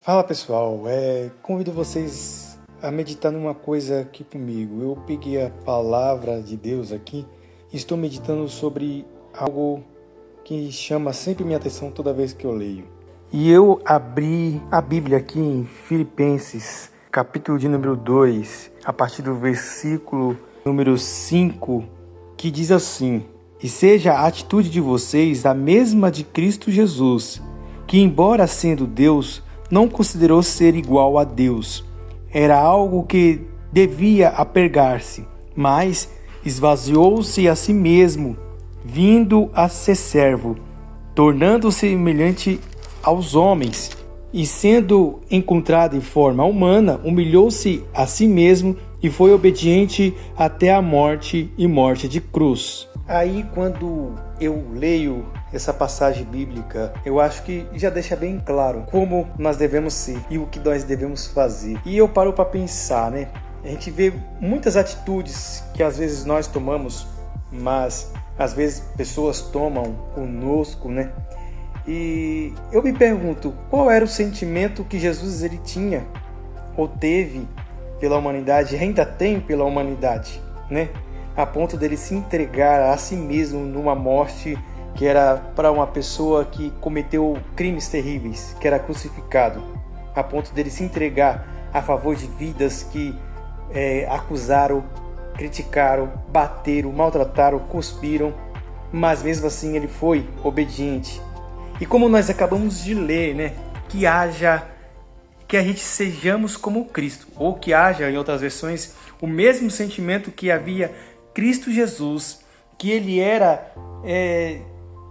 Fala pessoal, convido vocês a meditar numa coisa aqui comigo. Eu peguei a palavra de Deus aqui e estou meditando sobre algo que chama sempre minha atenção toda vez que eu leio. E eu abri a Bíblia aqui em Filipenses, capítulo de número 2, a partir do versículo número 5, que diz assim: E seja a atitude de vocês a mesma de Cristo Jesus, que embora sendo Deus, não considerou ser igual a Deus. Era algo que devia apegar-se, mas esvaziou-se a si mesmo, vindo a ser servo, tornando-se semelhante aos homens, e sendo encontrado em forma humana, humilhou-se a si mesmo e foi obediente até a morte e morte de cruz. Aí, quando eu leio essa passagem bíblica, eu acho que já deixa bem claro como nós devemos ser e o que nós devemos fazer. E eu paro para pensar, né? A gente vê muitas atitudes que às vezes nós tomamos, mas às vezes pessoas tomam conosco, né? E eu me pergunto, qual era o sentimento que Jesus ele tinha ou teve pela humanidade, ainda tem pela humanidade, né? A ponto dele se entregar a si mesmo numa morte que era para uma pessoa que cometeu crimes terríveis, que era crucificado, a ponto dele se entregar a favor de vidas que acusaram, criticaram, bateram, maltrataram, cuspiram, mas mesmo assim ele foi obediente. E como nós acabamos de ler, né, que a gente sejamos como Cristo, ou que haja, em outras versões, o mesmo sentimento que havia Cristo Jesus, que ele era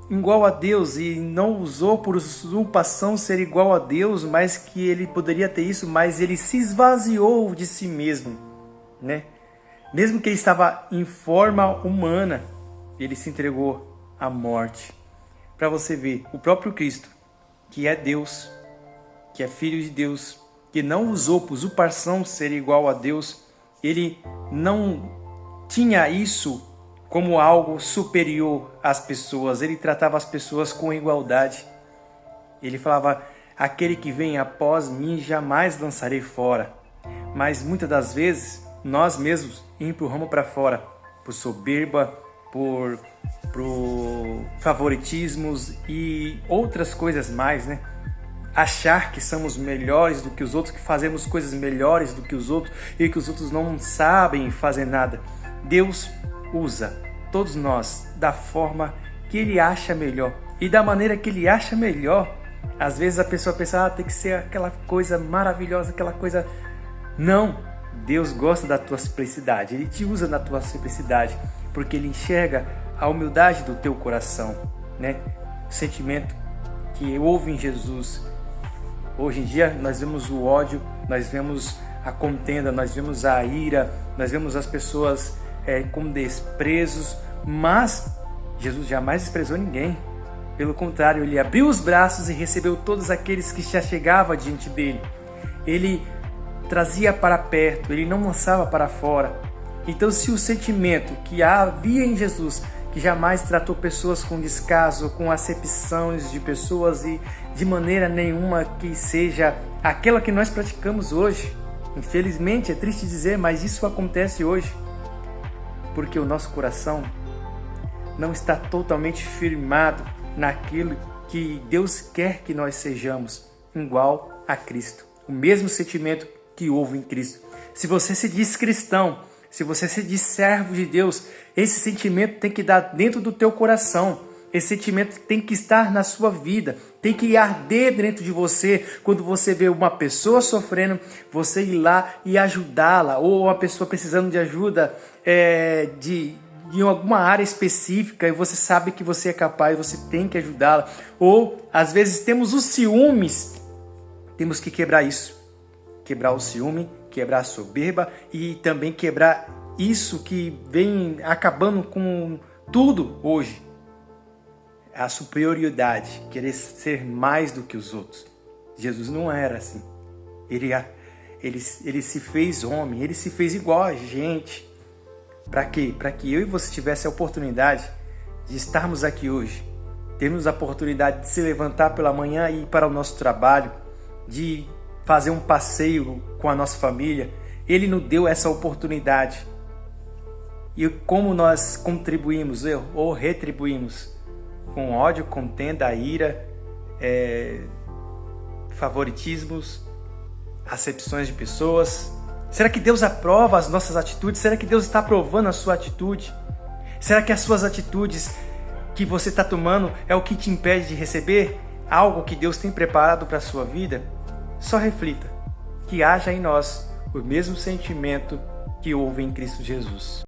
igual a Deus e não usou por usurpação ser igual a Deus, mas que ele poderia ter isso, mas ele se esvaziou de si mesmo, né? Mesmo que ele estava em forma humana, ele se entregou à morte. Para você ver, o próprio Cristo, que é Deus, que é Filho de Deus, que não usou por usurpação ser igual a Deus, ele não tinha isso como algo superior às pessoas. Ele tratava as pessoas com igualdade. Ele falava: aquele que vem após mim jamais lançarei fora. Mas muitas das vezes nós mesmos empurramos para fora por soberba, por favoritismos e outras coisas mais, né? Achar que somos melhores do que os outros, que fazemos coisas melhores do que os outros e que os outros não sabem fazer nada. Deus usa todos nós da forma que Ele acha melhor e da maneira que Ele acha melhor. Às vezes a pessoa pensa, tem que ser aquela coisa maravilhosa, aquela coisa... Não, Deus gosta da tua simplicidade, Ele te usa na tua simplicidade, porque Ele enxerga a humildade do teu coração, né? O sentimento que houve em Jesus. Hoje em dia nós vemos o ódio, nós vemos a contenda, nós vemos a ira, nós vemos as pessoas com desprezos, mas Jesus jamais desprezou ninguém. Pelo contrário, ele abriu os braços e recebeu todos aqueles que já chegavam diante dele. Ele trazia para perto, ele não lançava para fora. Então, se o sentimento que havia em Jesus, que jamais tratou pessoas com descaso, com acepções de pessoas e de maneira nenhuma que seja aquela que nós praticamos hoje. Infelizmente, é triste dizer, mas isso acontece hoje. Porque o nosso coração não está totalmente firmado naquilo que Deus quer que nós sejamos, igual a Cristo. O mesmo sentimento que houve em Cristo. Se você se diz cristão, se você se diz servo de Deus, esse sentimento tem que dar dentro do teu coração. Esse sentimento tem que estar na sua vida, tem que arder dentro de você. Quando você vê uma pessoa sofrendo, você ir lá e ajudá-la, ou uma pessoa precisando de ajuda em alguma área específica e você sabe que você é capaz, você tem que ajudá-la. Ou às vezes temos os ciúmes, temos que quebrar isso, quebrar o ciúme, quebrar a soberba e também quebrar isso que vem acabando com tudo hoje. A superioridade, querer ser mais do que os outros. Jesus não era assim. Ele se fez homem, ele se fez igual a gente. Para quê? Para que eu e você tivesse a oportunidade de estarmos aqui hoje. Termos a oportunidade de se levantar pela manhã e ir para o nosso trabalho, de fazer um passeio com a nossa família, Ele nos deu essa oportunidade. E como nós contribuímos ou retribuímos? Com ódio, contenda, ira, favoritismos, acepções de pessoas. Será que Deus aprova as nossas atitudes? Será que Deus está aprovando a sua atitude? Será que as suas atitudes que você está tomando é o que te impede de receber algo que Deus tem preparado para a sua vida? Só reflita, que haja em nós o mesmo sentimento que houve em Cristo Jesus.